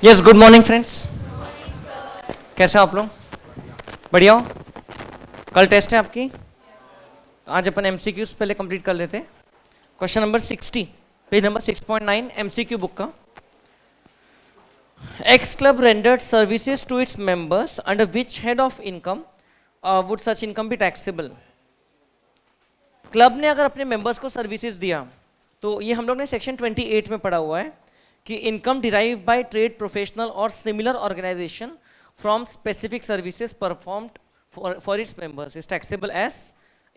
Yes, good morning friends. कैसे हो आप लोग? बढ़िया हो? कल टेस्ट है आपकी, तो आज अपन एमसीक्यूज पहले कंप्लीट कर लेते हैं। Question number 60, page number 6.9 MCQ book का। X club rendered services to its members under which head of income would such income be taxable. Club ने अगर अपने मेंबर्स को सर्विसेज दिया, तो ये हम लोग ने सेक्शन 28 में पढ़ा हुआ है कि income derive by trade professional और similar organisation from specific services performed for its members is taxable as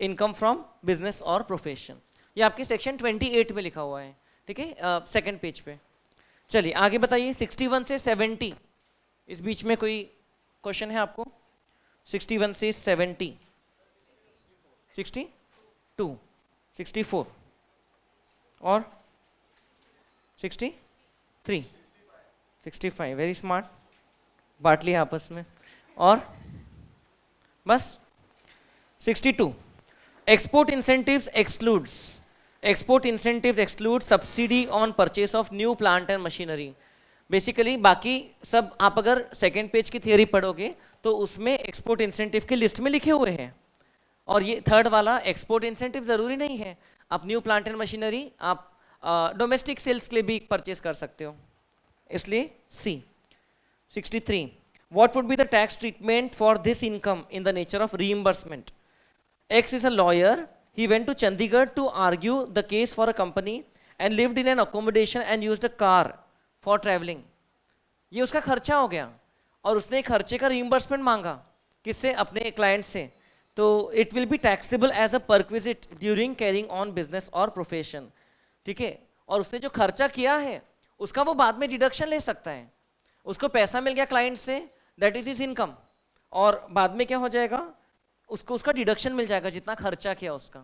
income from business और प्रोफेशन। ये आपके सेक्शन 28 में लिखा हुआ है, ठीक है, सेकंड पेज पे। चलिए आगे बताइए, 61 से 70 इस बीच में कोई क्वेश्चन है आपको? 61 से 70, 62, 64 और 63, 65, वेरी स्मार्ट, बांट लिया आपस में। और बस 62, export incentives exclude subsidy on purchase of new plant and machinery. Basically बाकी सब आप अगर सेकेंड पेज की थियरी पढ़ोगे तो उसमें एक्सपोर्ट इंसेंटिव की लिस्ट में लिखे हुए हैं, और ये थर्ड वाला एक्सपोर्ट इंसेंटिव जरूरी नहीं है। आप न्यू प्लांट एंड मशीनरी आप डोमेस्टिक सेल्स के लिए भी परचेस कर सकते हो, इसलिए सी। 63, what would be the tax treatment for this income in the nature of reimbursement. X is a lawyer, he went to Chandigarh to argue the case for a company and lived in an accommodation and used a car for traveling। ये उसका खर्चा हो गया और उसने खर्चे का reimbursement मांगा, किससे? अपने क्लाइंट से। तो it will be taxable as a perquisite during carrying on business और प्रोफेशन, ठीक है। और उसने जो खर्चा किया है उसका वो बाद में डिडक्शन ले सकता है। उसको पैसा मिल गया क्लाइंट से, दैट इज हिज इनकम, और बाद में क्या हो जाएगा? उसको उसका डिडक्शन मिल जाएगा जितना खर्चा किया उसका।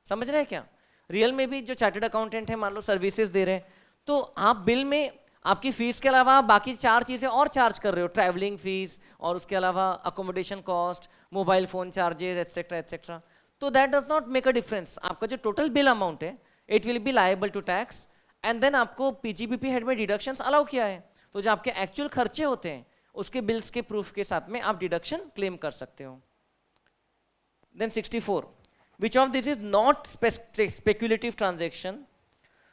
समझ रहे हैं क्या? रियल में भी जो चार्टर्ड अकाउंटेंट है, मान लो सर्विसेज दे रहे हैं, तो आप बिल में आपकी फीस के अलावा बाकी 4 चीजें और चार्ज कर रहे हो, ट्रैवलिंग फीस और उसके अलावा accommodation cost, mobile phone charges etcetera etcetera. तो that does not make a difference. आपका जो टोटल बिल अमाउंट है it will be liable to tax, and then आपको पीजीबीपी हेड में डिडक्शंस अलाउ किया है, तो जो आपके एक्चुअल खर्चे होते हैं उसके बिल्स के प्रूफ के साथ में आप डिडक्शन क्लेम कर सकते हो। Then 64, which of this is not speculative transaction।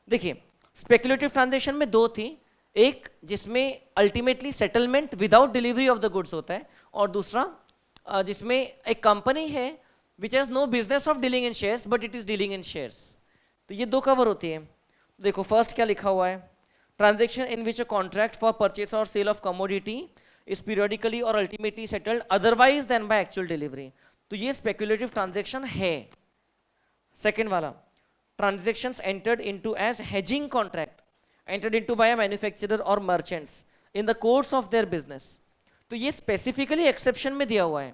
देखिए speculative transaction में दो थी, एक जिसमें ultimately settlement without delivery of the goods होता है, और दूसरा जिसमें एक कंपनी है which has no business of dealing in shares but it is dealing in shares. तो ये दो कवर होती है। देखो फर्स्ट क्या लिखा हुआ है, transaction in which a contract for purchase और sale of commodity is periodically और ultimately settled otherwise than by actual delivery. तो ये स्पेक्युलेटिव ट्रांजैक्शन है। सेकेंड वाला, transactions entered into as hedging contract entered into by manufacturer और merchants in the course of their business. तो ये specifically exception में दिया हुआ है।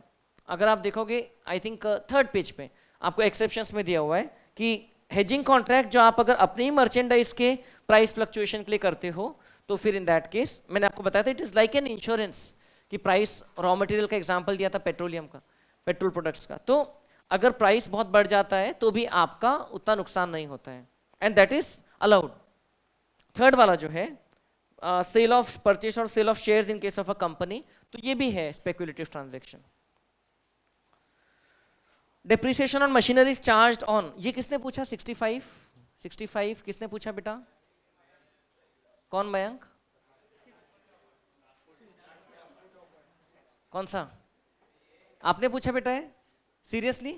अगर आप देखोगे आई थिंक थर्ड पेज पे आपको एक्सेप्शंस में दिया हुआ है कि हेजिंग कॉन्ट्रैक्ट जो आप अगर अपने ही मर्चेंडाइज के प्राइस फ्लक्चुएशन के लिए करते हो, तो फिर इन दैट केस मैंने आपको बताया था it is like an insurance कि प्राइस, रॉ मटेरियल का एग्जांपल दिया था पेट्रोलियम का, पेट्रोल प्रोडक्ट्स का, तो अगर प्राइस बहुत बढ़ जाता है तो भी आपका उतना नुकसान नहीं होता है, and that is allowed. Third वाला जो है सेल ऑफ परचेस और sale of shares in case of a company, तो ये भी है speculative transaction. Depreciation on machineries charged on, ये किसने पूछा? 65 किसने पूछा बेटा? कौन? मयंक? कौन सा आपने पूछा बेटा? है सीरियसली?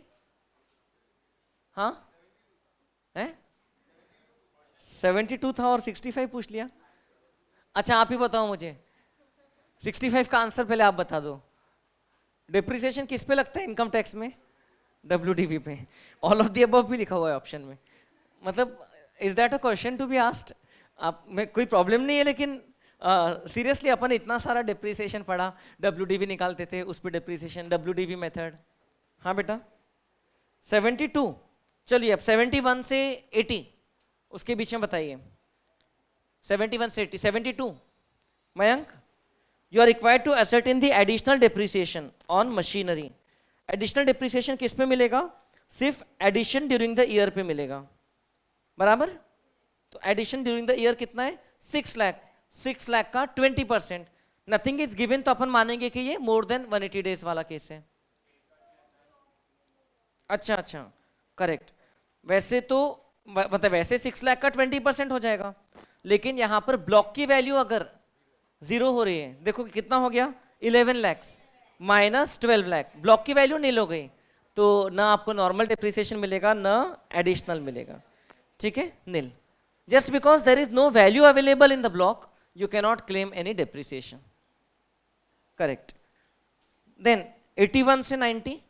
हाँ है 72 था और 65 पूछ लिया। अच्छा आप ही बताओ मुझे, 65 का आंसर पहले आप बता दो। डिप्रिसिएशन किस पे लगता है इनकम टैक्स में? WDV पे। ऑल ऑफ द अबव भी लिखा हुआ है ऑप्शन में। मतलब is that a question to be asked? आप में कोई प्रॉब्लम नहीं है, लेकिन सीरियसली अपन इतना सारा डिप्रिसिएशन पढ़ा, WDV निकालते थे, उस पर डिप्रिसिएशन, WDV मेथड। हाँ बेटा 72। चलिए अब 71 से 80 उसके बीच में बताइए। 71 से 80, 72 Mayank, you are required to ascertain the additional depreciation on machinery. Additional depreciation किस पे मिलेगा? सिर्फ एडिशन ड्यूरिंग द ईयर पे मिलेगा, बराबर। तो एडिशन ड्यूरिंग द ईयर कितना है? 6 लाख। 6 लाख का 20%, नथिंग इज गिवन, तो अपन मानेंगे कि ये मोर देन 180 डेज वाला केस है। अच्छा अच्छा, करेक्ट। वैसे तो मतलब वैसे 6 लाख का 20% हो जाएगा, लेकिन यहां पर ब्लॉक की वैल्यू अगर 0 हो रही है, देखो कितना हो गया, 11 लैक्स माइनस 12 लाख, ब्लॉक की वैल्यू नील हो गई, तो ना आपको नॉर्मल डिप्रिसिएशन मिलेगा ना एडिशनल मिलेगा, ठीक है, nil. Just because there is no value available in the block, you cannot claim any depreciation, correct. Then 81 से 90,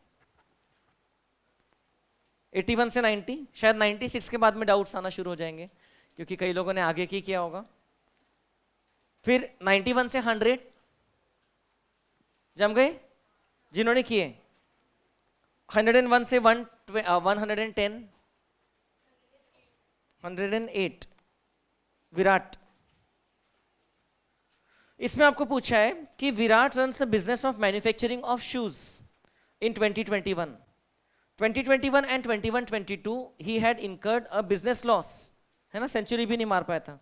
81 से 90, शायद 96 के बाद में डाउट्स आना शुरू हो जाएंगे क्योंकि कई लोगों ने आगे की किया होगा। फिर 91 से 100 जम गए जिन्होंने किए। 101 से 110, 108 विराट। इसमें आपको पूछा है कि Virat runs a business of manufacturing of shoes in 2021 and 21-22 he had incurred a business loss, है ना, सेंचुरी भी नहीं मार पाया था।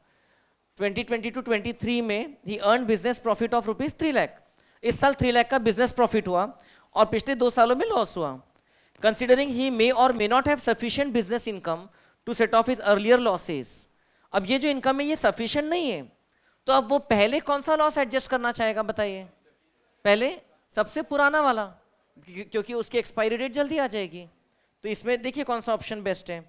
2022-23 में ही earn business profit of ₹3 lakh, इस साल 3 लाख का बिजनेस प्रॉफिट हुआ और पिछले 2 सालों में लॉस हुआ। कंसिडरिंग ही मे और may not have sufficient business income to set off his earlier losses, अब ये जो इनकम है ये सफिशिएंट नहीं है, तो अब वो पहले कौन सा लॉस एडजस्ट करना चाहेगा बताइए? पहले सबसे पुराना वाला, क्योंकि उसकी एक्सपायरी डेट जल्दी आ जाएगी। तो इसमें देखिए कौन सा ऑप्शन बेस्ट है।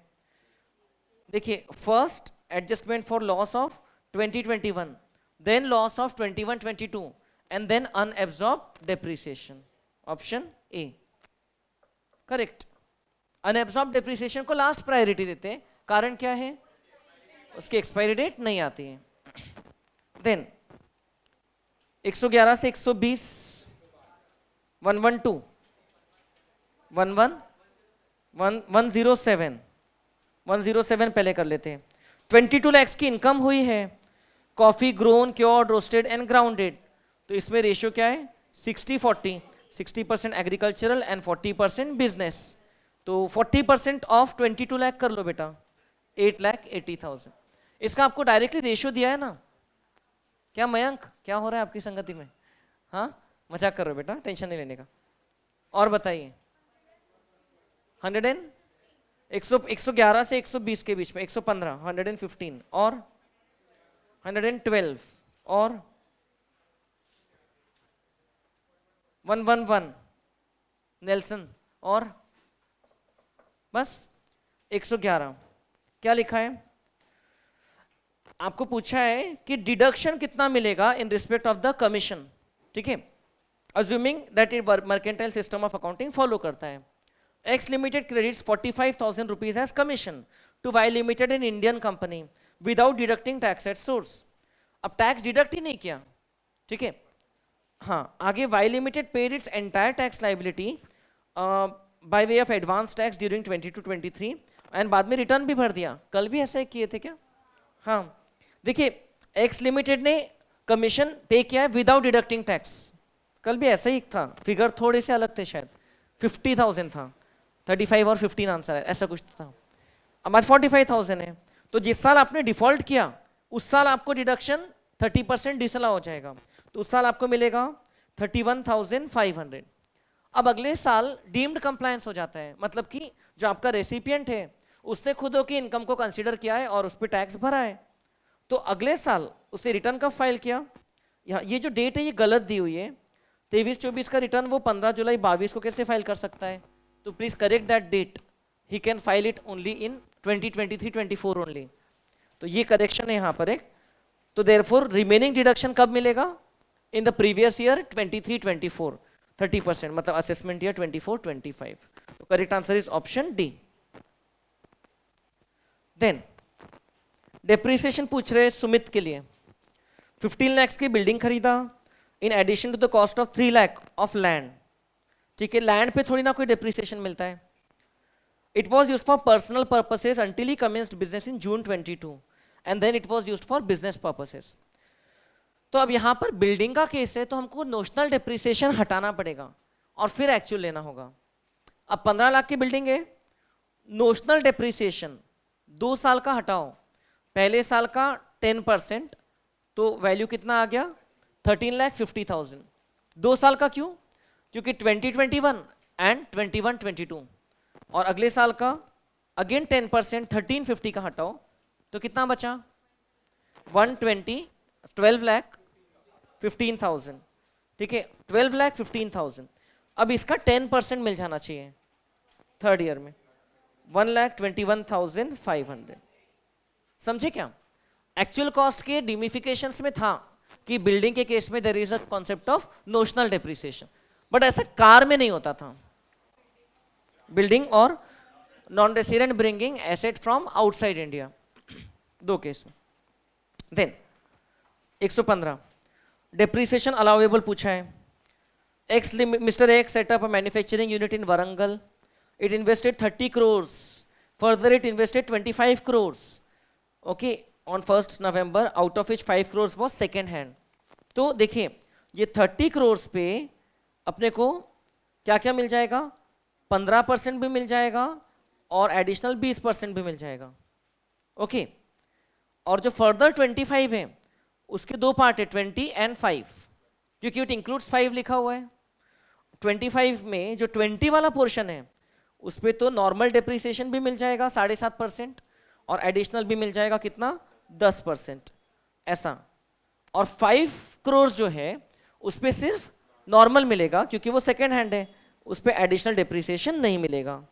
देखिए, first adjustment for loss of 2021, then loss of 21-22 and then unabsorbed depreciation, option A correct. Unabsorbed depreciation को लास्ट प्रायोरिटी देते हैं, कारण क्या है? उसकी एक्सपायरी डेट नहीं आती है। देन 111 से 120, 112, 107, 107 पहले कर लेते हैं। 22 लाख की इनकम हुई है, coffee grown, cured, roasted and grounded, तो इसमें रेशियो क्या है? 60-40, 60% एग्रीकल्चरल एंड 40% बिजनेस, तो 40% ऑफ 22 लाख कर लो बेटा, 8,80,000। इसका आपको डायरेक्टली रेशियो दिया है ना। क्या मयंक, क्या हो रहा है आपकी संगति में? हाँ, मजाक कर रहे हो बेटा, टेंशन नहीं लेने का। और बताइए, 111 से 120 के बीच में 115, 115 और 112 और 111 नेल्सन और बस 111। क्या लिखा है? आपको पूछा है कि डिडक्शन कितना मिलेगा in respect of the commission, ठीक है, assuming that it mercantile system of accounting follow करता है। X limited credits 45,000 rupees as commission to Y limited in Indian company without deducting tax at source. अब tax deduct ही नहीं किया, ठीक है। हाँ, आगे Y limited paid its entire tax liability by way of advance tax during 22-23 and बाद में रिटर्न भी भर दिया। कल भी ऐसा ही किए थे क्या? हाँ, देखिए, एक्स लिमिटेड ने कमीशन पे किया है विदाउट डिडक्टिंग टैक्स, कल भी ऐसा ही था, फिगर थोड़े से अलग थे, शायद 50,000 था, 35 और 15 आंसर है, ऐसा कुछ था। अब आज 45,000 है, तो जिस साल आपने डिफॉल्ट किया उस साल आपको डिडक्शन 30% डिसला हो जाएगा, तो उस साल आपको मिलेगा 31,500। अब अगले साल डीम्ड कंप्लायंस हो जाता है, मतलब कि जो आपका रेसिपिएंट है उसने खुद की इनकम को कंसीडर किया है और उस पर टैक्स भरा है, तो अगले साल उसने रिटर्न कब फाइल किया? यहाँ ये जो डेट है ये गलत दी हुई है, 23-24 का रिटर्न वो 15 जुलाई 22 को कैसे फाइल कर सकता है? तो please correct that date, he can file it only in 2023-24 only, तो ये करेक्शन है यहाँ पर एक। तो देयरफॉर रिमेनिंग डिडक्शन कब मिलेगा? इन द प्रीवियस ईयर 23-24, 30%, मतलब असेसमेंट ईयर 24-25। तो correct answer is option D. Then depreciation पूछ रहे सुमित के लिए। 15 लाख की बिल्डिंग खरीदा in addition to the cost of 3 lakh of land, ठीक है, लैंड पे थोड़ी ना कोई डेप्रिसिएशन मिलता है। It was used for personal purposes until he commenced business in June 22 and then it was used for business purposes. तो अब यहां पर बिल्डिंग का केस है, तो हमको नोशनल डेप्रिसिएशन हटाना पड़ेगा और फिर एक्चुअल लेना होगा। अब 15 लाख की बिल्डिंग है, नोशनल डेप्रिसिएशन 2 साल का हटाओ, पहले साल का 10%, तो वैल्यू कितना आ गया 13,50,000। 2 साल का क्यों? क्योंकि 2021 एंड 21-22, और अगले साल का अगेन 10%, 1350 का हटाओ तो कितना बचा 12,15,000। ठीक है, 12,15,000। अब इसका 10% मिल जाना चाहिए थर्ड ईयर में, 1,21,500। समझे क्या? एक्चुअल कॉस्ट के डिमिफिकेशंस में था कि बिल्डिंग के केस में there is a concept of notional depreciation, but ऐसा कार में नहीं होता था। बिल्डिंग और non resident bringing asset from outside India, दो केस में। देन 115 डेप्रिसिएशन अलाउेबल पूछा है। Mr. X set up a manufacturing unit in Warangal. It invested 30 crores. Further, it invested 25 crores. Okay, on 1st November, out of which 5 crores was second hand. तो देखिए ये 30 crores पे अपने को क्या क्या मिल जाएगा, 15% भी मिल जाएगा और एडिशनल 20% भी मिल जाएगा। ओके, और जो फर्दर 25 है उसके दो पार्ट है, 20 एंड 5, क्योंकि इट इंक्लूड्स 5 लिखा हुआ है। 25 में जो 20 वाला पोर्शन है उस पर तो नॉर्मल डेप्रिसिएशन भी मिल जाएगा 7.5% और एडिशनल भी मिल जाएगा कितना 10% ऐसा। और 5 करोड़ जो है उस पर सिर्फ नॉर्मल मिलेगा क्योंकि वो सेकेंड हैंड है, उस पर एडिशनल डेप्रिसिएशन नहीं मिलेगा।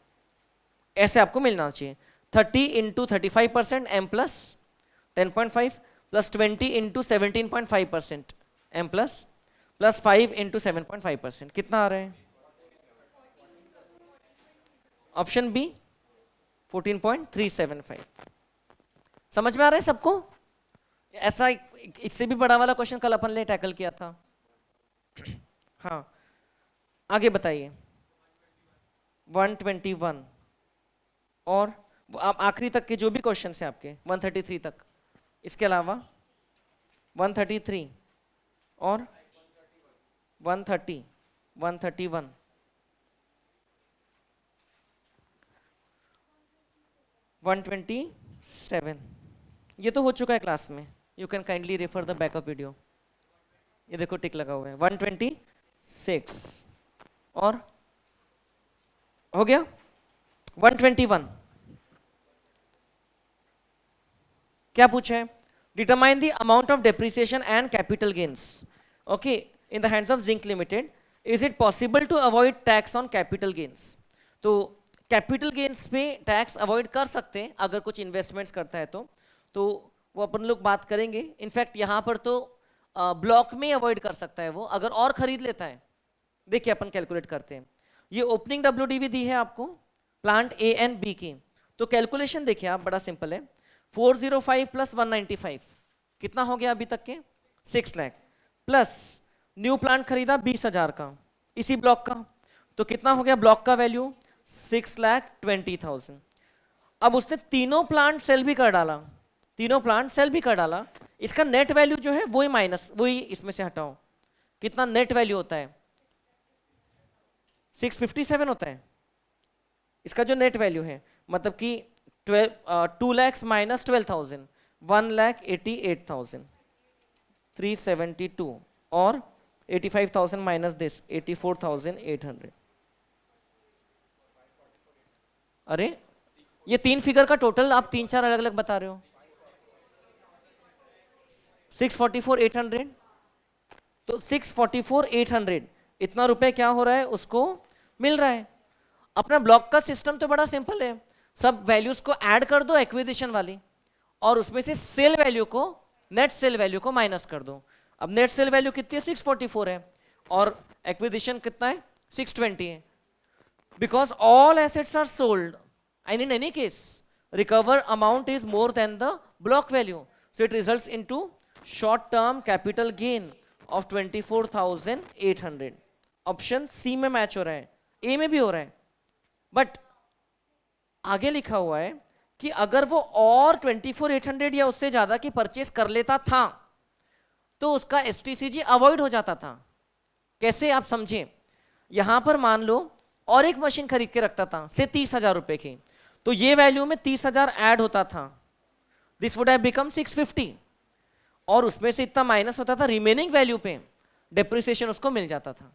ऐसे आपको मिलना चाहिए 30 into 35% M plus 10.5 plus 20 into 17.5% M plus 5 into 7.5%, कितना आ रहा है? Option B 14.375। समझ में आ रहा है सबको? ऐसा इससे भी बड़ा वाला क्वेश्चन कल अपन ने टैकल किया था। हाँ, आगे बताइए। 121 और आखिरी तक के जो भी क्वेश्चन है आपके 133 तक, इसके अलावा 133 और 130, 131, 127, ये तो हो चुका है क्लास में। You can kindly refer the backup video. ये देखो टिक लगा हुआ है। 126 और हो गया 121। क्या पूछा है? Determine the amount of depreciation and capital gains okay in the hands of Zinc limited. Is it possible to avoid tax on capital gains? तो कैपिटल गेन्स पे टैक्स अवॉइड कर सकते हैं अगर कुछ इन्वेस्टमेंट्स करता है तो वो अपन लोग बात करेंगे। इनफैक्ट यहाँ पर तो ब्लॉक में अवॉइड कर सकता है वो अगर और खरीद लेता है। देखिए अपन कैलकुलेट करते हैं। ये ओपनिंग WDV दी है आपको प्लांट ए एंड बी की, तो कैलकुलेशन देखिए आप, बड़ा सिंपल है। 405 प्लस 195 कितना हो गया अभी तक के? 6 लाख, प्लस न्यू प्लांट खरीदा 20,000 का इसी ब्लॉक का, तो कितना हो गया ब्लॉक का वैल्यू? 6,20,000। अब उसने तीनों प्लांट सेल भी कर डाला, तीनों प्लांट सेल भी कर डाला। इसका नेट वैल्यू जो है वही माइनस, वही इसमें से हटाओ, कितना नेट वैल्यू होता है? 657 होता है इसका जो नेट वैल्यू है, मतलब कि 2 lakhs माइनस 12,000, 1,88,000, 372 और 85,000 माइनस दिस 84,800। अरे ये तीन फिगर का टोटल आप 3-4 अलग अलग बता रहे हो। 644,800, तो 644,800 इतना रुपए क्या हो रहा है उसको मिल रहा है। अपना ब्लॉक का सिस्टम तो बड़ा सिंपल है, सब वैल्यूज को ऐड कर दो एक्विजिशन वाली और उसमें से सेल वैल्यू को, नेट सेल वैल्यू को माइनस कर दो। अब नेट सेल वैल्यू कितनी है? 644 है और एक्विजिशन कितना है? 620 है। Because all assets are sold and in any case recover amount is more than the block value, so it results into short term capital gain of 24,800। Option C में match हो रहा है, ए में भी हो रहा है, बट आगे लिखा हुआ है कि अगर वो और 24,800 या उससे ज्यादा की परचेस कर लेता था तो उसका STCG अवॉइड हो जाता था। कैसे आप समझे? यहां पर मान लो और एक मशीन खरीद के रखता था से 30,000 रुपए की, तो ये वैल्यू में 30,000 ऐड होता था, दिस वुड हैव बिकम 650। और उसमें से इतना माइनस होता था, रिमेनिंग वैल्यू पे डेप्रिसिएशन उसको मिल जाता था.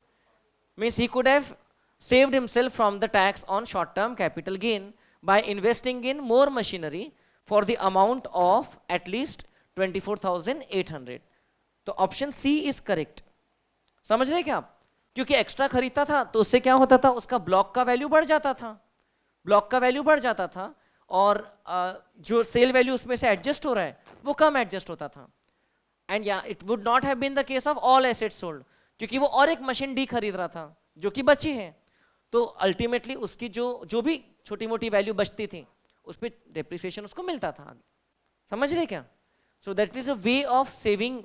Means he could have saved himself from the tax on short term capital gain by investing in more machinery for the amount of at least 24,800. तो ऑप्शन सी इज करेक्ट. समझ रहे क्या आप? क्योंकि एक्स्ट्रा खरीदता था तो उससे क्या होता था, उसका ब्लॉक का वैल्यू बढ़ जाता था, ब्लॉक का वैल्यू बढ़ जाता था, और जो सेल वैल्यू उसमें से एडजस्ट हो रहा है वो कम एडजस्ट होता था. एंड या it would not have been the case of all assets sold, क्योंकि वो और एक मशीन डी खरीद रहा था जो कि बची है, तो अल्टीमेटली उसकी जो भी छोटी मोटी वैल्यू बचती थी उस पर डेप्रिसिएशन उसको मिलता था आगे. समझ रहे क्या? So that is a way of saving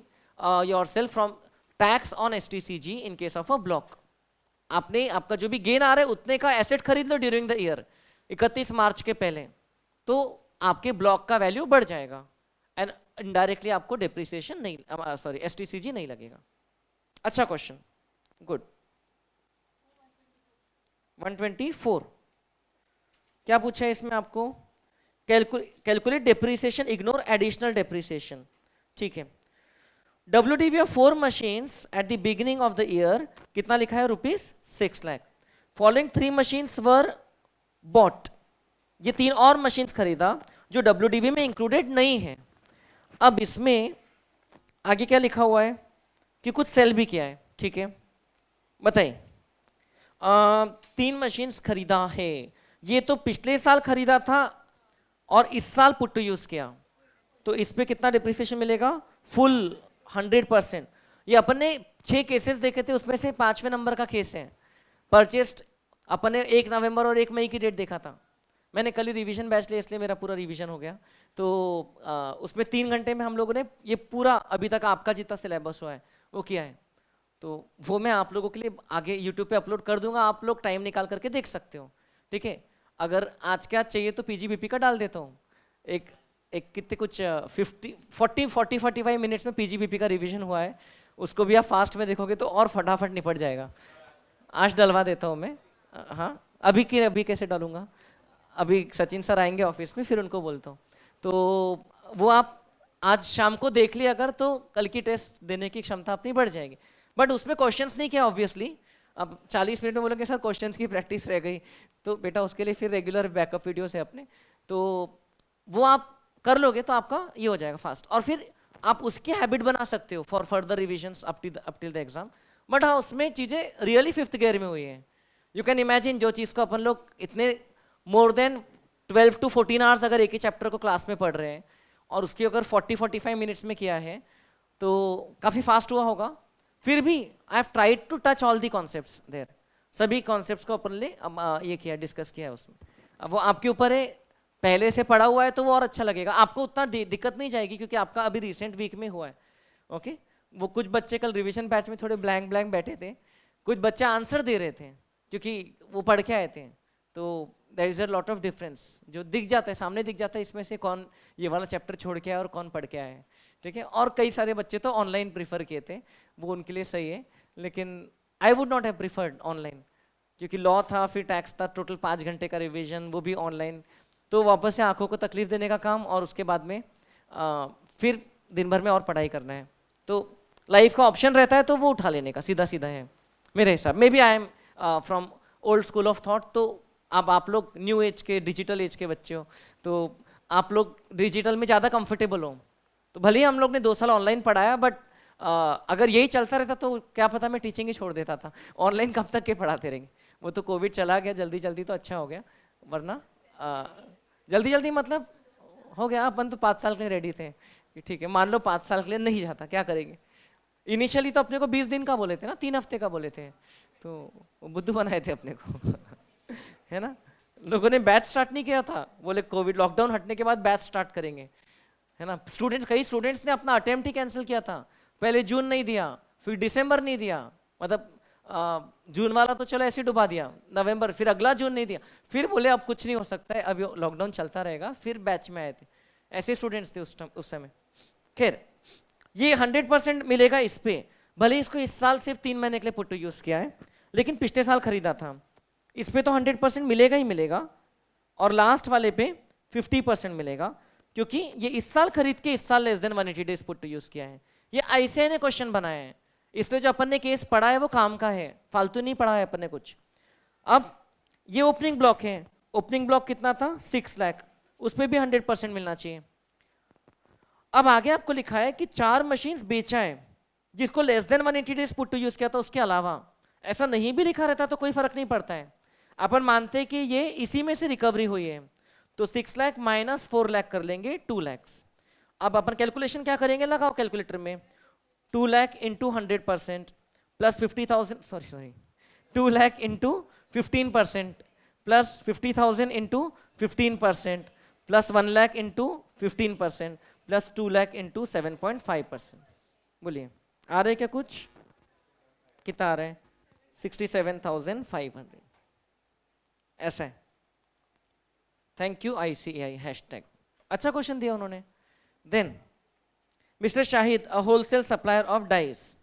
yourself from tax on STCG in case of a block. आपने आपका जो भी गेन आ रहा है उतने का एसेट खरीद लो ड्यूरिंग द ईयर 31 मार्च के पहले, तो आपके ब्लॉक का वैल्यू बढ़ जाएगा एंड इनडायरेक्टली आपको डेप्रिसिएशन नहीं, सॉरी एसटीसीजी नहीं लगेगा. अच्छा क्वेश्चन, गुड. 124 क्या पूछा है इसमें आपको? Calculate depreciation, ignore additional depreciation. ठीक है. WDV of 4 machines at the beginning of the year कितना लिखा है? ₹6 lakh. Following 3 machines were bought. ये 3 और मशीन्स खरीदा जो WDV में इंक्लूडेड नहीं है. अब इसमें आगे क्या लिखा हुआ है कि कुछ सेल भी किया है. ठीक है, बताइए. 3 मशीन्स खरीदा है, ये तो पिछले साल खरीदा था और इस साल पुट टू यूज किया, तो इस पे कितना डिप्रिसिएशन मिलेगा? फुल 100%. ये अपन ने 6 केसेस देखे थे, उसमें से 5वें नंबर का केस है. परचेस्ड अपन ने 1 नवंबर और 1 मई की डेट देखा था. मैंने कल ही रिवीजन बैच लिया इसलिए मेरा पूरा रिवीजन हो गया. तो उसमें 3 घंटे में हम लोगों ने ये पूरा अभी तक आपका जितना सिलेबस हुआ है वो किया है. तो वो मैं आप लोगों के लिए आगे यूट्यूब पे अपलोड कर दूंगा, आप लोग टाइम निकाल करके देख सकते हो. ठीक है, अगर आज क्या चाहिए तो पीजीबीपी का डाल देता हूँ. एक कितने कुछ 45 मिनट्स में पीजीबीपी का रिवीजन हुआ है, उसको भी आप फास्ट में देखोगे तो और फटाफट निपट जाएगा. आज डलवा देता हूँ मैं. हाँ, अभी कैसे डालूंगा? अभी सचिन सर आएंगे ऑफिस में, फिर उनको बोलता हूँ. तो वो आप आज शाम को देख लिया अगर, तो कल की टेस्ट देने की क्षमता अपनी बढ़ जाएगी. बट उसमें क्वेश्चंस नहीं किया ऑब्वियसली. अब 40 मिनट में बोलोगे सर क्वेश्चंस की प्रैक्टिस रह गई, तो बेटा उसके लिए फिर रेगुलर बैकअप वीडियोस है अपने, तो वो आप कर लोगे तो आपका ये हो जाएगा फास्ट. और फिर आप उसकी हैबिट बना सकते हो for further revisions up till the exam. But हाँ, उसमें चीज़ें रियली 5th गियर में हुई है. यू कैन इमेजिन जो चीज़ को अपन लोग इतने मोर देन 12 to 14 आवर्स अगर एक ही चैप्टर को क्लास में पढ़ रहे हैं और उसकी अगर 40-45 मिनट्स में किया है तो काफ़ी फास्ट हुआ होगा. फिर भी I have tried to touch all the concepts there. सभी कॉन्सेप्ट्स को अपन ने ये किया, डिस्कस किया है उसमें. अब वो आपके ऊपर है, पहले से पढ़ा हुआ है तो वो और अच्छा लगेगा आपको, उतना दिक्कत नहीं जाएगी क्योंकि आपका अभी रिसेंट वीक में हुआ है. ओके, वो कुछ बच्चे कल रिवीजन बैच में थोड़े ब्लैंक बैठे थे, कुछ बच्चे आंसर दे रहे थे क्योंकि वो पढ़ के आए थे. तो there is a lot of difference जो दिख जाता है, सामने दिख जाता है इसमें से कौन ये वाला चैप्टर छोड़ के आया और कौन पढ़ के आया है. ठीक है, और कई सारे बच्चे तो ऑनलाइन प्रीफर किए थे, वो उनके लिए सही है. लेकिन I would not have preferred online, क्योंकि लॉ था, फिर टैक्स था, टोटल 5 घंटे का रिवीजन, वो भी ऑनलाइन. तो वापस से आंखों को तकलीफ देने का काम, और उसके बाद में फिर दिन भर में और पढ़ाई करना है. तो लाइफ का ऑप्शन रहता है तो वो उठा लेने का सीधा है मेरे हिसाब. Maybe I am from old school of thought. तो अब आप लोग न्यू एज के, डिजिटल एज के बच्चे हो, तो आप लोग डिजिटल में ज़्यादा कंफर्टेबल हो. तो भले ही हम लोग ने 2 साल ऑनलाइन पढ़ाया, बट अगर यही चलता रहता तो क्या पता मैं टीचिंग ही छोड़ देता था. ऑनलाइन कब तक के पढ़ाते रहेंगे. वो तो कोविड चला गया, जल्दी तो अच्छा हो गया, वरना जल्दी मतलब हो गया. अपन तो 5 साल के लिए रेडी थे कि ठीक है, मान लो 5 साल के लिए नहीं जाता, क्या करेंगे. इनिशियली तो अपने को 20 दिन का बोले थे ना, 3 हफ्ते का बोले थे, तो वो बुद्धू बनाए थे अपने को है ना. लोगों ने बैच स्टार्ट नहीं किया था, बोले कोविड लॉकडाउन हटने के बाद बैच स्टार्ट करेंगे, है ना. कई स्टूडेंट्स ने अपना अटेम्प्ट ही कैंसिल किया था. पहले जून नहीं दिया, फिर दिसंबर नहीं दिया, मतलब जून वाला तो चलो ऐसे डुबा दिया, नवंबर, फिर अगला जून नहीं दिया, फिर बोले अब कुछ नहीं हो सकता है, अब लॉकडाउन चलता रहेगा, फिर बैच में आए थे. ऐसे स्टूडेंट्स थे उस समय. खैर, ये 100% मिलेगा इस पे, भले इसको इस साल सिर्फ 3 महीने के लिए पुट टू यूज किया है, लेकिन पिछले साल खरीदा था. इस पे तो 100% मिलेगा ही मिलेगा, और लास्ट वाले पे 50% मिलेगा, क्योंकि ये इस साल खरीद के इस साल less than 180 days put to use किया है। ये आईसीआई ने क्वेश्चन बनाया है, इसलिए जो अपन ने केस पढ़ा है वो काम का है, फालतू नहीं पढ़ा है अपन ने कुछ। अब ये ओपनिंग ब्लॉक है, ओपनिंग ब्लॉक कितना था 6 लाख, उस पर भी 100% मिलना चाहिए। अब आगे आपको लिखा है कि 4 मशीन्स बेचा है जिसको less than 180 days put to use किया था, उसके अलावा ऐसा नहीं भी लिखा रहता तो कोई फर्क नहीं पड़ता है। अपन मानते हैं कि ये इसी में से रिकवरी हुई है, तो 6 लाख माइनस 4 लाख कर लेंगे 2 लाख। अब अपन कैलकुलेशन क्या करेंगे, लगाओ कैलकुलेटर में, 2 lakh into 100% plus 50,000, sorry 2 lakh into 15% plus 50,000 into 15% plus 1 lakh into 15% plus 2 lakh into 7.5%। बोलिए आ रहे क्या कुछ, कितना आ रहा है 67,500, ऐसा है। थैंक यू ICAI हैशटैग, अच्छा क्वेश्चन दिया उन्होंने। Then Mr. Shahid, a wholesale supplier of dice,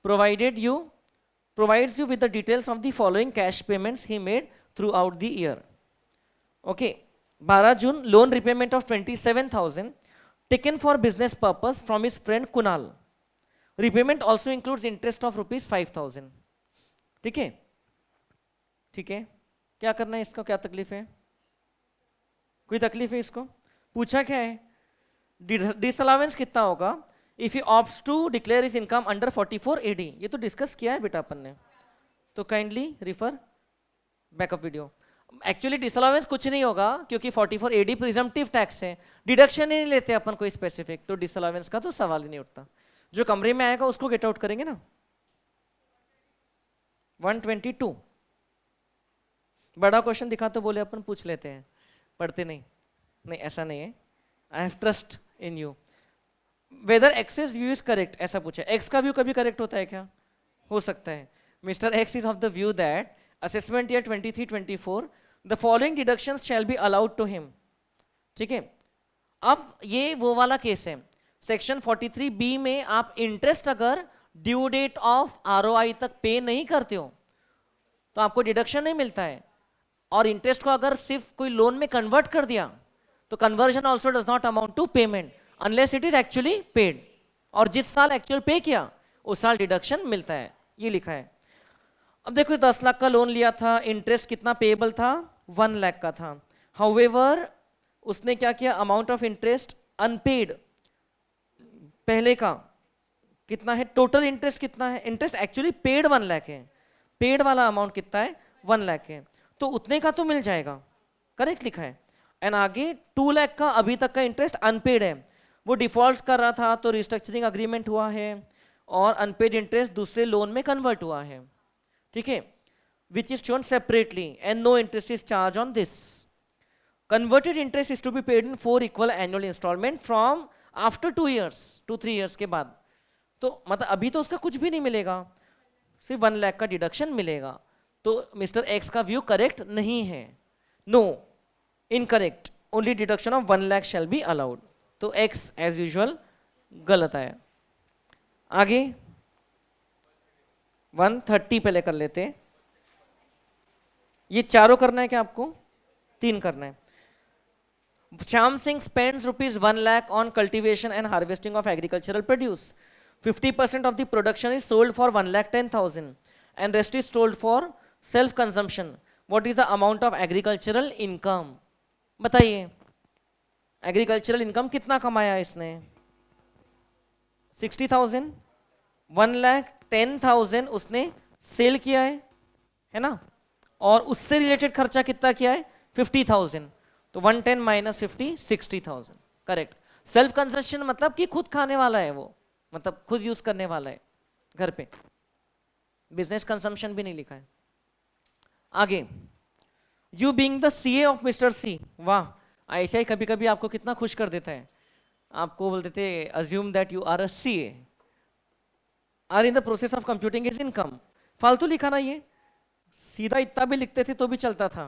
provides you with the details of the following cash payments he made throughout the year. Okay, 12 June, loan repayment of 27,000 taken for business purpose from his friend Kunal. Repayment also includes interest of rupees 5,000. ठीक है, ठीक है, क्या करना है इसको, क्या तकलीफ है, कोई तकलीफ है इसको, पूछा क्या है, डिसअलाउंस कितना होगा if he opts to declare his income under 44 AD, ये तो डिस्कस किया है बेटा अपन ने, तो kindly refer backup video. Actually disallowance कुछ नहीं होगा क्योंकि 44 AD प्रिजम्पटिव टैक्स है, डिडक्शन ही नहीं लेते अपन कोई स्पेसिफिक, तो डिसअलाउंस का तो सवाल ही नहीं उठता। जो कमरे में आएगा उसको गेट आउट करेंगे ना। 122 बड़ा क्वेश्चन दिखा तो बोले अपन पूछ लेते हैं, पढ़ते नहीं, नहीं ऐसा नहीं है, I have trust in you. Whether excess view is correct, ऐसा पूछा, एक्स का व्यू कभी करेक्ट होता है क्या, हो सकता है। Mister X is of the view that assessment year 23-24 the following deductions shall be allowed to him. ठीक है, अब ये वो वाला केस है, सेक्शन 43B में आप इंटरेस्ट अगर ड्यू डेट ऑफ ROI तक पे नहीं करते हो तो आपको डिडक्शन नहीं मिलता है, और इंटरेस्ट को अगर सिर्फ कोई लोन में कन्वर्ट कर दिया तो conversion also does not amount to payment unless it is actually paid, और जिस साल एक्चुअल पे किया उस साल डिडक्शन मिलता है, ये लिखा है। अब देखो 10 लाख का लोन लिया था, इंटरेस्ट कितना पेएबल था 1 लाख का था, हाउएवर उसने क्या किया, अमाउंट ऑफ इंटरेस्ट अनपेड पहले का कितना है, टोटल इंटरेस्ट कितना है, इंटरेस्ट एक्चुअली पेड 1 लाख है, पेड वाला अमाउंट कितना है 1 लाख है, तो उतने का तो मिल जाएगा, करेक्ट लिखा है। एंड आगे 2 लाख का अभी तक का इंटरेस्ट अनपेड है, वो डिफॉल्ट कर रहा था तो रिस्ट्रक्चरिंग अग्रीमेंट हुआ है और अनपेड इंटरेस्ट दूसरे लोन में कन्वर्ट हुआ है, ठीक है, which is shown separately and no interest is charge on this. Converted interest is to be paid in 4 equal annual instalment from after 2 years, 2-3 years के बाद, तो मतलब अभी तो उसका कुछ भी नहीं मिलेगा, सिर्फ 1 लाख का डिडक्शन मिलेगा, तो मिस्टर एक्स का व्यू करेक्ट नहीं है, no incorrect, only deduction of 1 lakh shall be allowed, तो एक्स एज यूजुअल गलत आया। आगे 130 पहले कर लेते, ये चारों करना है क्या आपको, 3 करना है। Shyam Singh spends rupees 1 lakh on cultivation and harvesting of agricultural produce. 50% of the production is sold for 1,10,000 and rest is sold for self consumption. What is the amount of agricultural income? बताइए, agricultural income कितना कमाया इसने, 60,000, 1,10,000 उसने cell किया है ना, और उससे रिलेटेड खर्चा कितना किया है 50,000, तो 110 माइनस 50 60,000, करेक्ट। सेल्फ कंजम्पशन मतलब कि खुद खाने वाला है वो, मतलब खुद यूज करने वाला है घर पे, बिजनेस कंजम्पशन भी नहीं लिखा है। आगे, you being the CA of mister C, वाह, ऐसा ही कभी कभी आपको कितना खुश कर देता है, आपको बोल देते assume that you are a CA, are in the process of computing is income. फालतू लिखा ना, ये सीधा इतना भी लिखते थे तो भी चलता था,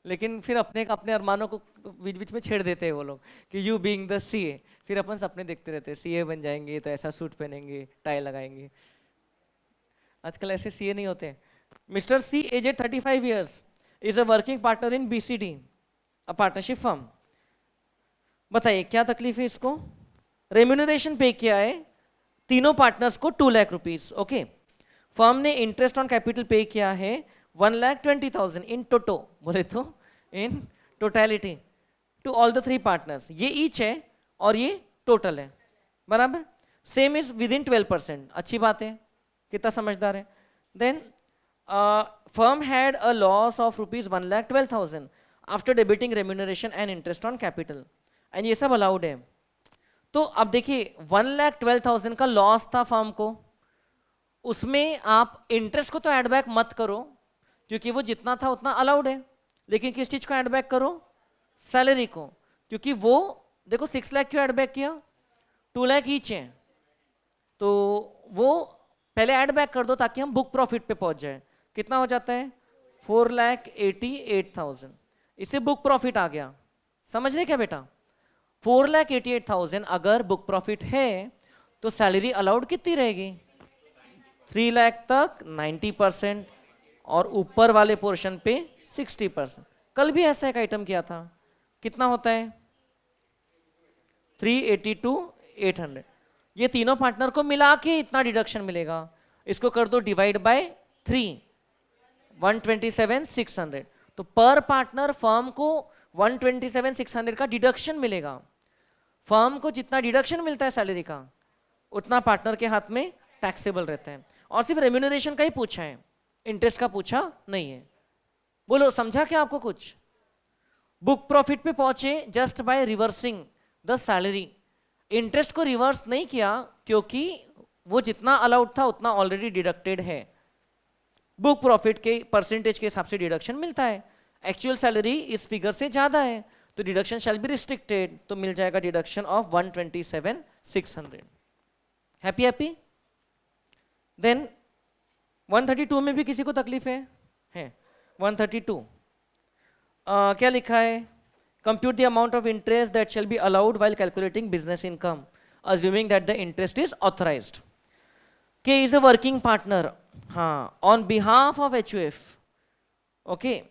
लेकिन फिर अपने अरमानों को बीच बीच में छेड़ देते हैं वो लोग कि यू बीइंग द CA, फिर अपन सपने देखते रहते हैं CA बन जाएंगे तो ऐसा सूट पहनेंगे, टाई लगाएंगे, आजकल ऐसे CA नहीं होते। Mister C aged 35 years is a working partner in BCD, a partnership firm. बताइए क्या तकलीफ है इसको? रेम्यूनरेशन पे किया है तीनों पार्टनर्स को 2 लाख रुपीस, ओके। फर्म ने इंटरेस्ट ऑन कैपिटल पे किया है 1,20,000 इन टोटो, बोले तो in totality to all the 3 partners. ये ईच है और ये टोटल है, बराबर। सेम इज विद इन 12%, अच्छी बात है, कितना समझदार है। Then firm had a loss of rupees 1,12,000 after debiting remuneration and interest on capital, and ये सब अलाउड है। तो अब देखिए 1,12,000 का लॉस था फर्म को, उसमें आप इंटरेस्ट को तो ऐड बैक मत करो क्योंकि वो जितना था उतना अलाउड है, लेकिन किस चीज को ऐड बैक करो? सैलरी को, क्योंकि वो देखो 6 लाख क्यों ऐड बैक किया? 2 लाख ईच है, तो वो पहले ऐड बैक कर दो ताकि हम बुक प्रॉफिट पे पहुंच जाए। कितना हो जाता है? 4,88,000, इससे बुक प्रॉफिट आ गया। समझ रहे क्या बेटा? 4,88,000 अगर बुक प्रॉफिट है तो सैलरी अलाउड कितनी रहेगी? 3 लाख तक 90% और ऊपर वाले पोर्शन पे 60%। कल भी ऐसा एक आइटम किया था, कितना होता है? 382,800। ये तीनों पार्टनर को मिला के इतना डिडक्शन मिलेगा, इसको कर दो डिवाइड बाय 3, 127,600। तो पर पार्टनर फर्म को 127,600 का डिडक्शन मिलेगा। फर्म को जितना डिडक्शन मिलता है सैलरी का उतना पार्टनर के हाथ में टैक्सेबल रहता है। और सिर्फ रेम्यूनरेशन का ही पूछा है, इंटरेस्ट का पूछा नहीं है। बोलो समझा क्या आपको कुछ? बुक प्रॉफिट पे पहुंचे just by reversing the salary. Interest को रिवर्स नहीं किया क्योंकि वो जितना अलाउड था उतना ऑलरेडी डिडक्टेड है। बुक प्रॉफिट के परसेंटेज के हिसाब से डिडक्शन मिलता है, एक्चुअल सैलरी इस फिगर से ज्यादा है तो डिडक्शन शैल बी रिस्ट्रिक्टेड, तो मिल जाएगा deduction of 127,600। Happy happy? Then 132 में भी किसी को तकलीफ है 132 क्या लिखा है? Compute the amount of interest that shall be allowed while calculating business income assuming that the interest is authorised. के इज अ वर्किंग पार्टनर, हाँ, on behalf of HUF, okay.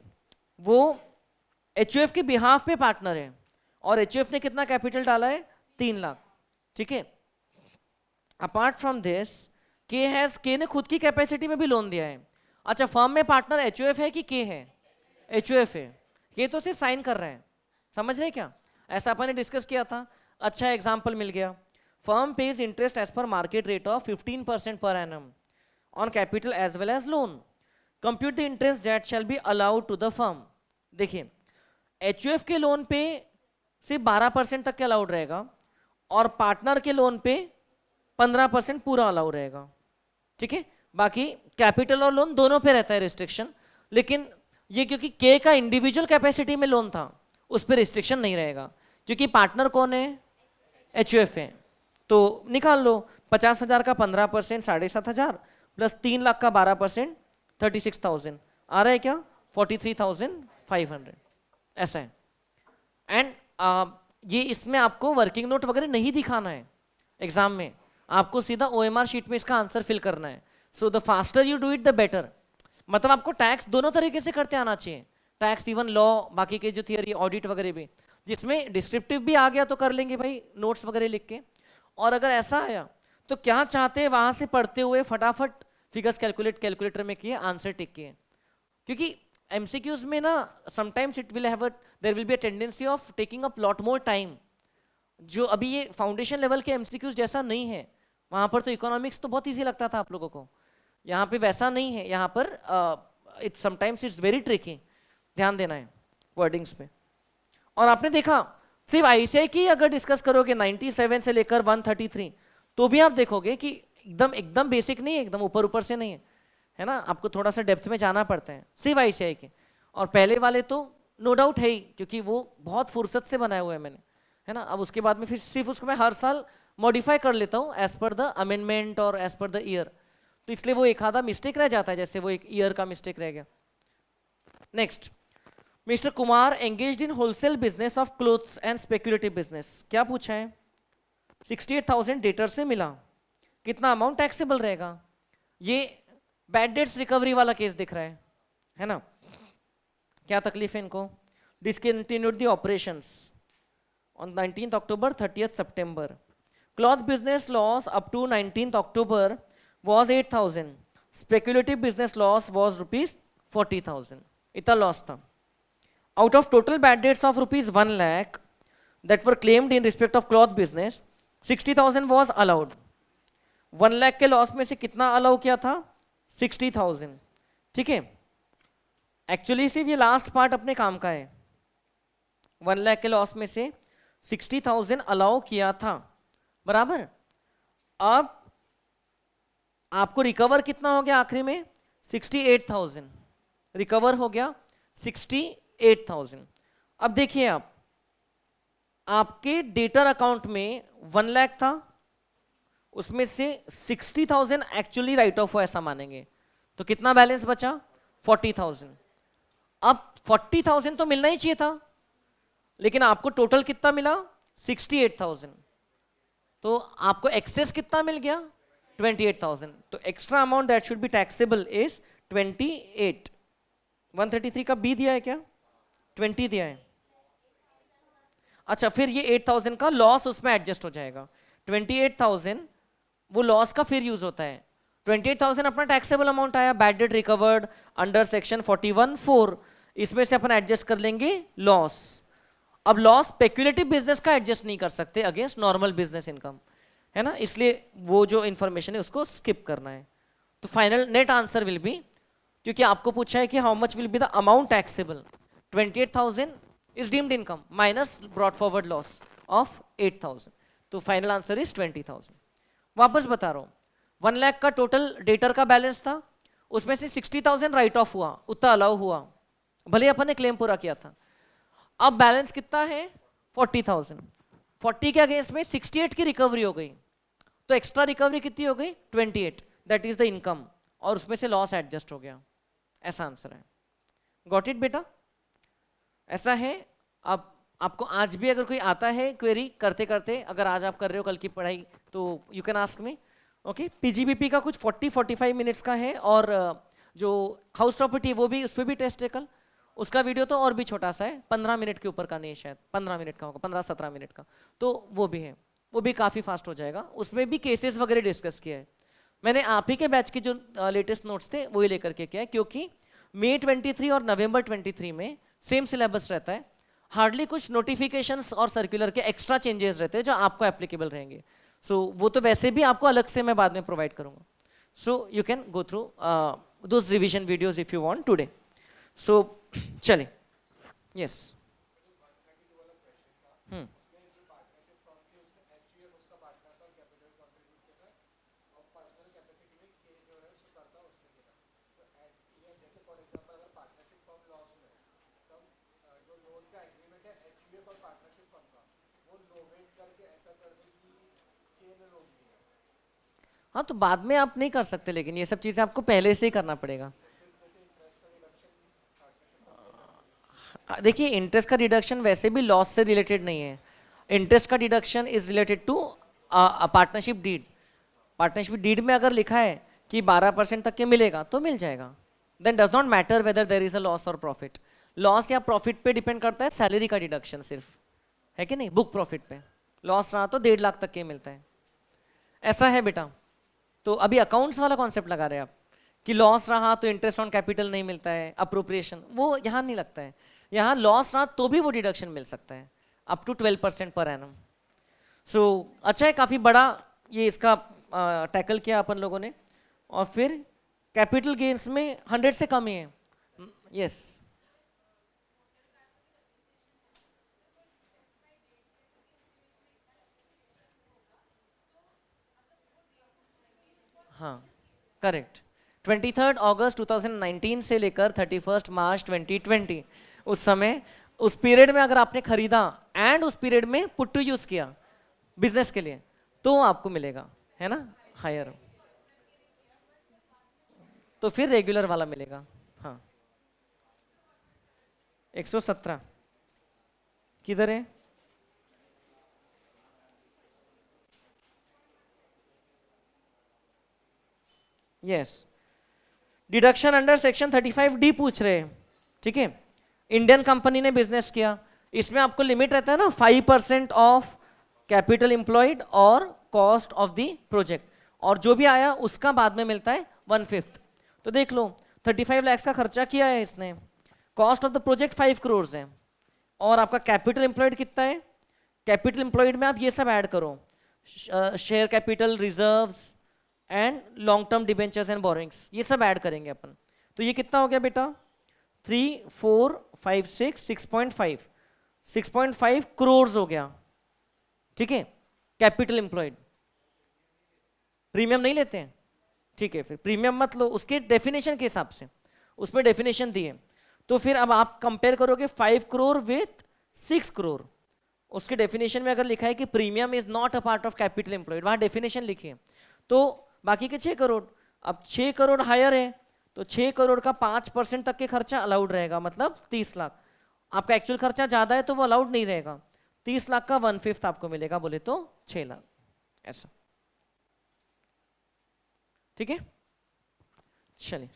वो एचयूएफ के बिहाफ पे पार्टनर है और HUF ने कितना capital डाला है? 3 लाख, ठीक है। अपार्ट फ्रॉम दिस के ने खुद की कैपेसिटी में भी लोन दिया है। अच्छा, फर्म में पार्टनर एचयूएफ है कि के है? एचयूएफ है, के तो सिर्फ साइन कर रहे हैं। समझ रहे क्या? ऐसा अपन ने डिस्कस किया था। अच्छा एग्जांपल मिल गया। Firm pays interest as per market rate of 15% per annum on capital as well as loan. Compute the interest that shall be allowed to the firm. देखिए एचयूएफ के लोन पे सिर्फ 12% तक के अलाउड रहेगा और पार्टनर के लोन पे 15% पूरा अलाउड रहेगा, ठीक है। बाकी कैपिटल और लोन दोनों पे रहता है रिस्ट्रिक्शन, लेकिन ये क्योंकि के का इंडिविजुअल कैपेसिटी में लोन था उस पर रिस्ट्रिक्शन नहीं रहेगा क्योंकि पार्टनर कौन है? एचयूएफ है। तो निकाल लो 50,000 का 15% 7,500 प्लस 3 लाख का 12% 36,000 आ रहा है क्या? 43,500 ऐसा है। एंड ये इसमें आपको वर्किंग नोट वगैरह नहीं दिखाना है एग्जाम में, आपको सीधा ओएमआर शीट में इसका आंसर फिल करना है। So the faster you do it the better. मतलब आपको टैक्स दोनों तरीके से करते आना चाहिए, टैक्स इवन लॉ, बाकी के जो थियरी ऑडिट वगैरह भी, जिसमें डिस्क्रिप्टिव भी आ गया तो कर लेंगे भाई नोट्स वगैरह लिख के। और अगर ऐसा आया तो क्या चाहते हैं वहां से पढ़ते हुए फटाफट फिगर्स कैलकुलेटर में किए, आंसर टिक किए। क्योंकि एमसीक्यूज में ना sometimes it will have their will be a tendency of taking up lot more time. जो अभी ये फाउंडेशन लेवल के एमसीक्यूज जैसा नहीं है, वहां पर तो इकोनॉमिक्स तो बहुत इजी लगता था आप लोगों को, यहाँ पे वैसा नहीं है। यहाँ पर it sometimes it's very tricky, ध्यान देना है वर्डिंग्स पे। और आपने देखा सिर्फ आईसीआई की अगर डिस्कस करोगे 97 से लेकर 133 तो भी आप देखोगे कि एकदम बेसिक नहीं है, एकदम ऊपर ऊपर से नहीं है, है ना। आपको थोड़ा सा डेप्थ में जाना पड़ता है सिर्फ आईसीआई के। और पहले वाले तो नो डाउट है ही क्योंकि वो बहुत फुर्सत से बनाए हुए हैं मैंने, है ना। अब उसके बाद में फिर सिर्फ उसको मैं हर साल मॉडिफाई कर लेता हूँ एज पर द अमेंडमेंट और एज पर द ईयर, तो इसलिए वो एक आधा मिस्टेक रह जाता है, जैसे वो एक ईयर का मिस्टेक रह गया। Next, mister Kumar engaged in wholesale business of clothes and speculative business. क्या पूछा है? 68,000 डेटर से मिला, कितना अमाउंट टैक्सेबल रहेगा? ये बैड डेट्स रिकवरी वाला केस दिख रहा है ना। क्या तकलीफ है इनको? Discontinued the operations on 19th October, 30th September. Cloth business loss up to 19th October was 8,000. Speculative business loss was rupees 40,000. इतना लॉस था. Out of total bad debts of rupees 1 lakh that were claimed in respect of cloth business, 60,000 was allowed. 1 lakh के loss में से कितना allow किया था? 60,000. ठीक है. एक्चुअली सिर्फ ये लास्ट पार्ट अपने काम का है. 1 लाख के लॉस में से 60,000 अलाउ किया था, बराबर. अब आपको रिकवर कितना हो गया आखिरी में? 68,000 रिकवर हो गया. 68,000. अब देखिए आप, आपके डेटर अकाउंट में 1 लाख था, उसमें से 60,000 एक्चुअली राइट ऑफ हुआ ऐसा मानेंगे, तो कितना बैलेंस बचा? 40,000. अब 40,000 तो मिलना ही चाहिए था, लेकिन आपको टोटल कितना मिला? 68,000. तो आपको एक्सेस कितना मिल गया? 28,000. तो extra amount that should be taxable is 28. 133 का बी दिया है क्या? 20 दिया है. अच्छा, फिर ये 8,000 का लॉस उसमें एडजस्ट हो जाएगा. 28,000 वो लॉस का फिर यूज होता है. 28,000 अपना टैक्सेबल अमाउंट आया, bad debt recovered under section 41(4), इसमें से अपन एडजस्ट कर लेंगे लॉस. अब लॉस स्पेक्युलेटिव बिजनेस का एडजस्ट नहीं कर सकते अगेंस्ट नॉर्मल बिजनेस इनकम, है ना, इसलिए वो जो इंफॉर्मेशन है उसको स्किप करना है. तो final net answer will be, क्योंकि आपको पूछा है कि how much will be the amount taxable, 28,000 is deemed income minus brought forward loss of 8,000. तो फाइनल आंसर इज 20,000. वापस बता रहा हूं, 1 लाख का टोटल डेटर का बैलेंस था, उसमें से 60,000 राइट ऑफ हुआ, उतना अलाउ हुआ, भले अपन ने क्लेम पूरा किया था. अब बैलेंस कितना है? 40,000. 40 के अगेंस्ट में 68 की रिकवरी हो गई, तो एक्स्ट्रा रिकवरी कितनी हो गई? 28. दैट इज द इनकम, और उसमें से लॉस एडजस्ट हो गया. ऐसा आंसर है. गॉट इट बेटा? ऐसा है. अब आपको आज भी अगर कोई आता है क्वेरी करते करते, अगर आज आप कर रहे हो कल की पढ़ाई, तो you can ask me. Okay. PGBP का कुछ 40-45 मिनट्स का है, और जो हाउस प्रॉपर्टी वो भी, उस पर भी टेस्ट है कल. उसका वीडियो तो और भी छोटा सा है, 15 मिनट के ऊपर का नहीं है, शायद 15 मिनट का होगा, 15-17 मिनट का. तो वो भी है, वो भी काफ़ी फास्ट हो जाएगा. उसमें भी केसेस वगैरह डिस्कस किया है मैंने. आप ही के बैच के जो लेटेस्ट नोट्स थे वही लेकर के किया है, क्योंकि मई 23 और नवंबर 23 में सेम सिलेबस रहता है. हार्डली कुछ नोटिफिकेशंस और सर्कुलर के एक्स्ट्रा चेंजेस रहते हैं जो आपको एप्लीकेबल रहेंगे. सो वो तो वैसे भी आपको अलग से मैं बाद में प्रोवाइड करूंगा. So you can go through those revision videos if you want today. So चले. यस. हाँ, तो बाद में आप नहीं कर सकते, लेकिन ये सब चीजें आपको पहले से ही करना पड़ेगा. देखिए, इंटरेस्ट का डिडक्शन वैसे भी लॉस से रिलेटेड नहीं है. इंटरेस्ट का deduction is related to partnership deed. Partnership deed में अगर लिखा है कि 12% तक के मिलेगा तो मिल जाएगा. Then does not matter whether there is a loss और प्रॉफिट. लॉस या प्रॉफिट पे डिपेंड करता है सैलरी का डिडक्शन सिर्फ, है कि नहीं. बुक प्रॉफिट पे लॉस रहा तो 1.5 लाख तक के मिलता है. ऐसा है बेटा. तो अभी अकाउंट्स वाला कॉन्सेप्ट लगा रहे हैं आप कि लॉस रहा तो इंटरेस्ट ऑन कैपिटल नहीं मिलता है, अप्रोप्रिएशन, वो यहाँ नहीं लगता है. यहाँ लॉस रहा तो भी वो डिडक्शन मिल सकता है अप टू 12% पर एनम. सो अच्छा है, काफ़ी बड़ा ये इसका टैकल किया अपन लोगों ने. और फिर कैपिटल गेन्स में 100 से कम ही है. यस. हाँ, करेक्ट. 23 अगस्त 2019 से लेकर 31 मार्च 2020, उस समय, उस पीरियड में अगर आपने खरीदा एंड उस पीरियड में पुट टू यूज किया बिजनेस के लिए, तो आपको मिलेगा, है ना, हायर. तो फिर रेगुलर वाला मिलेगा. हाँ. 117 किधर है? Yes. Deduction under section 35D पूछ रहे हैं. ठीक है. इंडियन कंपनी ने बिजनेस किया, इसमें आपको लिमिट रहता है ना 5% ऑफ कैपिटल एम्प्लॉयड और कॉस्ट ऑफ द प्रोजेक्ट, और जो भी आया उसका बाद में मिलता है 1/5। तो देख लो 35 लाख का खर्चा किया है इसने, cost of the project 5 crore है, और आपका कैपिटल एम्प्लॉयड कितना है? कैपिटल एम्प्लॉयड में आप ये सब ऐड करो, share capital, reserves and long term debentures and borings, ये सब ऐड करेंगे अपन। तो ये कितना हो गया बेटा? 3, 4, 5, 6, 6.5 करोड़ हो गया, ठीक है। कैपिटल एम्प्लॉयड प्रीमियम नहीं लेते हैं, ठीक है, फिर प्रीमियम मत लो, उसके डेफिनेशन के हिसाब से उसमें डेफिनेशन दी है। तो फिर अब आप कंपेयर करोगे 5 करोड़ विथ 6 करोड़, उसके डेफिनेशन में अगर लिखा है कि premium is not a part of capital employed, वहां डेफिनेशन लिखी है, तो बाकी के 6 करोड़, अब 6 करोड़ हायर है तो 6 करोड़ का 5% तक के खर्चा अलाउड रहेगा, मतलब 30 लाख। आपका एक्चुअल खर्चा ज्यादा है तो वो अलाउड नहीं रहेगा, 30 लाख का 1/5 आपको मिलेगा, बोले तो 6 लाख, ऐसा, ठीक है। चलिए।